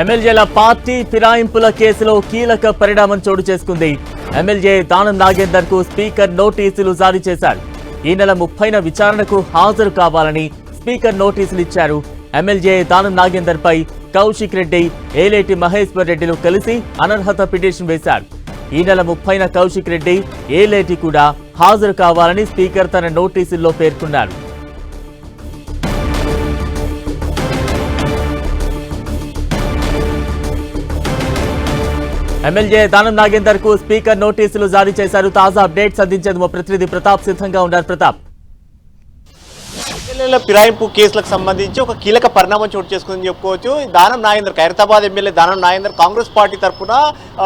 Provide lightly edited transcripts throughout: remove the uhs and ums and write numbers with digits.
ఎమ్మెల్యేల పార్టీ ఫిరాయింపుల కేసులో కీలక పరిణామం చోటు చేసుకుంది. ఎమ్మెల్యే దానం నాగేందర్ కు స్పీకర్ నోటీసులు జారీ చేశారు. ఈ నెల 30న విచారణకు హాజరు కావాలని స్పీకర్ నోటీసులు ఇచ్చారు. ఎమ్మెల్యే దానం నాగేందర్ పై కౌశిక్ రెడ్డి, ఏలేటి మహేశ్వర్ రెడ్డిలు కలిసి అనర్హత పిటిషన్ వేశారు. ఈ నెల 30న కౌశిక్ రెడ్డి, ఏలేటి కూడా హాజరు కావాలని స్పీకర్ తన నోటీసుల్లో పేర్కొన్నారు. ఎమ్మెల్యే దానం నాగేందర్ కు స్పీకర్ నోటీసులు జారీ చేశారు. తాజా అప్డేట్స్ అందించేందుకు మా ప్రతినిధి ప్రతాప్ సిద్ధంగా ఉన్నారు. ప్రతాప్, ఎమ్మెల్యేల ఫిరాయింపు కేసులకు సంబంధించి ఒక కీలక పరిణామం చోటు చేసుకుందని చెప్పుకోవచ్చు. దానం నాగేందర్, ఖైరతాబాద్ ఎమ్మెల్యే దానం నాగేందర్ కాంగ్రెస్ పార్టీ తరఫున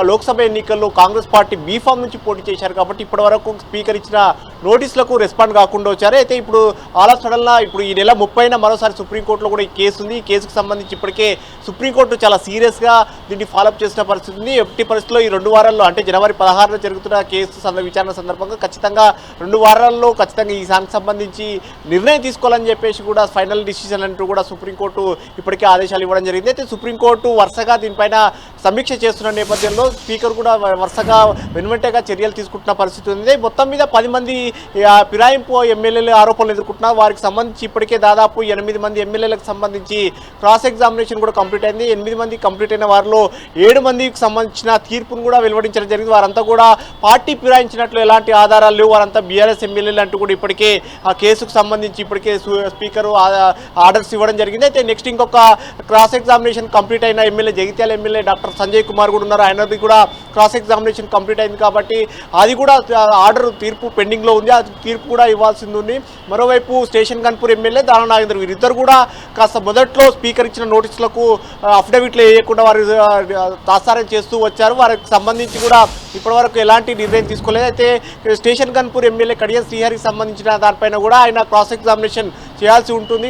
లోక్సభ ఎన్నికల్లో కాంగ్రెస్ పార్టీ బీఫామ్ నుంచి పోటీ చేశారు కాబట్టి ఇప్పటి వరకు స్పీకర్ ఇచ్చిన నోటీసులకు రెస్పాండ్ కాకుండా వచ్చారు. అయితే ఇప్పుడు ఆల్ ఆఫ్ సడన్గా ఇప్పుడు ఈ నెల 30న మరోసారి సుప్రీంకోర్టులో కూడా ఈ కేసు ఉంది. ఈ కేసుకు సంబంధించి ఇప్పటికే సుప్రీంకోర్టు చాలా సీరియస్గా దీన్ని ఫాలోఅప్ చేసిన పరిస్థితి ఉంది. ఎట్టి పరిస్థితుల్లో ఈ 2 వారాల్లో, అంటే జనవరి 16న జరుగుతున్న కేసు విచారణ సందర్భంగా ఖచ్చితంగా 2 వారాల్లో ఖచ్చితంగా ఈ దానికి సంబంధించి నిర్ణయం తీసుకోవాలని చెప్పేసి కూడా ఫైనల్ డిసిజన్ అంటూ కూడా సుప్రీంకోర్టు ఇప్పటికే ఆదేశాలు ఇవ్వడం జరిగింది. అయితే సుప్రీంకోర్టు వరుసగా దీనిపైన సమీక్ష చేస్తున్న నేపథ్యంలో స్పీకర్ కూడా వరుసగా వెనువెంటగా చర్యలు తీసుకుంటున్న పరిస్థితి ఉంది. మొత్తం మీద 10 మంది ఫిరాయింపు ఎమ్మెల్యేలు ఆరోపణలు ఎదుర్కొంటున్నారు. వారికి సంబంధించి ఇప్పటికే దాదాపు 8 మంది ఎమ్మెల్యేలకు సంబంధించి క్రాస్ ఎగ్జామినేషన్ కూడా కంప్లీట్ అయింది. 8 మంది కంప్లీట్ అయిన వారిలో 7 మందికి సంబంధించిన తీర్పును కూడా వెలువడించడం జరిగింది. వారంతా కూడా పార్టీ ఫిరాయించినట్లు ఎలాంటి ఆధారాలు లేవు, వారంతా బీఆర్ఎస్ ఎమ్మెల్యేలు అంటూ కూడా ఇప్పటికే ఆ కేసుకు సంబంధించి ఇప్పటికే స్పీకర్ ఆర్డర్స్ ఇవ్వడం జరిగింది. అయితే నెక్స్ట్ ఇంకొక క్రాస్ ఎగ్జామినేషన్ కంప్లీట్ అయిన MLA, Jagtial MLA doctor Sanjay Kumar కూడా ఉన్నారు. ఆయనది కూడా క్రాస్ ఎగ్జామినేషన్ కంప్లీట్ అయింది కాబట్టి అది కూడా ఆర్డర్ తీర్పు పెండింగ్లో ఉంది. ఆ తీర్పు కూడా ఇవ్వాల్సింది ఉంది. మరోవైపు స్టేషన్ గన్పూర్ ఎమ్మెల్యే దానం నాగేందర్, వీరిద్దరు కూడా కాస్త మొదట్లో స్పీకర్ ఇచ్చిన నోటీసులకు అఫిడవిట్లు వేయకుండా వారు తాసారం చేస్తూ వచ్చారు. వారికి సంబంధించి కూడా ఇప్పటివరకు ఎలాంటి నిర్ణయం తీసుకోలేదు. అయితే స్టేషన్ గన్పూర్ ఎమ్మెల్యే కడియం శ్రీహరికి సంబంధించిన దానిపైన కూడా ఆయన క్రాస్ ఎగ్జామినేషన్ చేయాల్సి ఉంటుంది.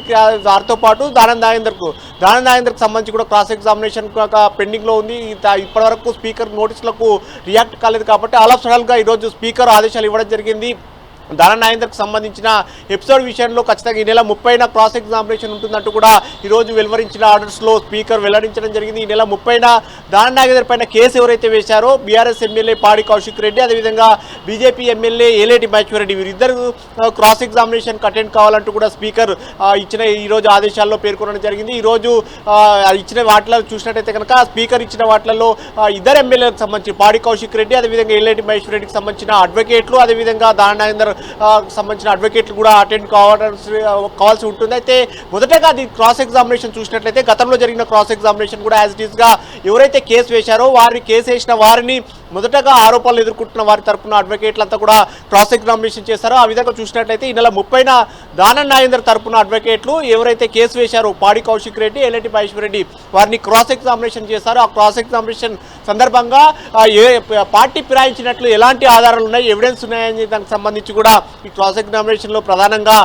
వారితో పాటు దానం నాగేందర్కి సంబంధించి కూడా క్రాస్ ఎగ్జామినేషన్ పెండింగ్లో ఉంది. ఇప్పటివరకు స్పీకర్ నోటీసులకు రియాక్ట్ కాలేదు కాబట్టి ఆల్ ఆఫ్ సడన్గా ఈరోజు స్పీకర్ ఆదేశాలు ఇవ్వడం జరిగింది. దానం నాగేందర్కి సంబంధించిన ఎపిసోడ్ విషయంలో ఖచ్చితంగా ఈ నెల 30న క్రాస్ ఎగ్జామినేషన్ ఉంటుందంటూ కూడా ఈరోజు వెలువరించిన ఆర్డర్స్లో స్పీకర్ వెల్లడించడం జరిగింది. ఈ నెల 30న దానం నాగేందర్ పైన కేసు ఎవరైతే వేశారో బీఆర్ఎస్ ఎమ్మెల్యే పాడి కౌశిక్ రెడ్డి, అదేవిధంగా బీజేపీ ఎమ్మెల్యే ఏలేటి మహేశ్వర్ రెడ్డి, వీరిద్దరు క్రాస్ ఎగ్జామినేషన్ అటెండ్ కావాలంటూ కూడా స్పీకర్ ఇచ్చిన ఈరోజు ఆదేశాల్లో పేర్కొనడం జరిగింది. ఈరోజు ఇచ్చిన వాటిలో చూసినట్టయితే కనుక స్పీకర్ ఇచ్చిన వాటిలలో ఇద్దరు ఎమ్మెల్యేలకు సంబంధించి పాడి కౌశిక్ రెడ్డి, అదేవిధంగా ఏలేటి మహేశ్వర్ రెడ్డికి సంబంధించిన అడ్వకేట్లు, అదేవిధంగా దానం నాగేందర్ సంబంధించిన అడ్వకేట్లు కూడా అటెండ్ కావాల్సి ఉంటుంది. అయితే మొదటగా అది క్రాస్ ఎగ్జామినేషన్ చూసినట్లయితే గతంలో జరిగిన క్రాస్ ఎగ్జామినేషన్ కూడా యాజ్ ఇట్ ఈస్గా ఎవరైతే కేసు వేశారో కేసు వేసిన వారిని మొదటగా ఆరోపణలు ఎదుర్కొంటున్న వారి తరపున అడ్వకేట్లంతా కూడా క్రాస్ ఎగ్జామినేషన్ చేశారో ఆ విధంగా చూసినట్లయితే ఈ నెల 30న దానం నాగేందర్ తరపున అడ్వకేట్లు ఎవరైతే కేసు వేశారో పాడి కౌశిక్ రెడ్డి, ఏలేటి మహేశ్వర్ రెడ్డి, వారిని క్రాస్ ఎగ్జామినేషన్ చేశారో ఆ క్రాస్ ఎగ్జామినేషన్ సందర్భంగా పార్టీ ఫిరాయించినట్లు ఎలాంటి ఆధారాలు ఉన్నాయి, ఎవిడెన్స్ ఉన్నాయని దానికి సంబంధించి కూడా ఈ క్రాస్ ఎగ్జామినేషన్లో ప్రధానంగా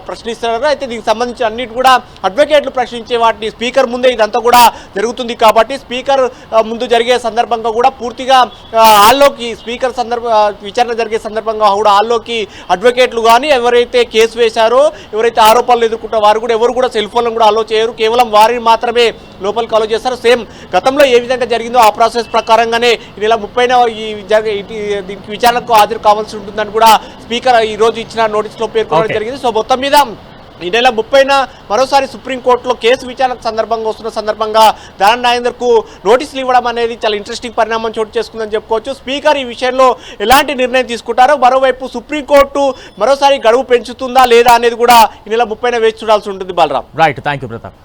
ప్రశ్నిస్తున్నారు. అయితే దీనికి సంబంధించి అన్నిటి కూడా అడ్వకేట్లు ప్రశ్నించే వాటిని స్పీకర్ ముందే ఇదంతా కూడా జరుగుతుంది కాబట్టి స్పీకర్ ముందు జరిగే సందర్భంగా కూడా పూర్తిగా హాల్లోకి స్పీకర్ విచారణ జరిగే సందర్భంగా కూడా హాల్లోకి అడ్వకేట్లు కానీ ఎవరైతే కేసు వేశారో, ఎవరైతే ఆరోపణలు ఎదుర్కొంటారో వారు కూడా ఎవరు కూడా సెల్ ఫోన్లను కూడా అలో చేయరు. కేవలం వారిని మాత్రమే లోపలికి అలో చేస్తారు. సేమ్ గతంలో ఏ విధంగా జరిగిందో ఆ ప్రాసెస్ ప్రకారంగానే ఈ నెల 30న దీనికి విచారణకు హాజరు కావాల్సి ఉంటుందని కూడా స్పీకర్ ఈరోజు ఇచ్చిన నోటీసులో పేర్కొనడం జరిగింది. సో మొత్తం మీద ఈ నెల 30న మరోసారి సుప్రీంకోర్టులో కేసు విచారణ సందర్భంగా దానం నాగేందర్కు నోటీసులు ఇవ్వడం అనేది చాలా ఇంట్రెస్టింగ్ పరిణామం చోటు చేసుకుందని చెప్పుకోవచ్చు. స్పీకర్ ఈ విషయంలో ఎలాంటి నిర్ణయం తీసుకుంటారో, మరోవైపు సుప్రీంకోర్టు మరోసారి గడువు పెంచుతుందా లేదా అనేది కూడా ఈ నెల 30న వేచి చూడాల్సి ఉంటుంది. Balram. Right, thank you Pratap.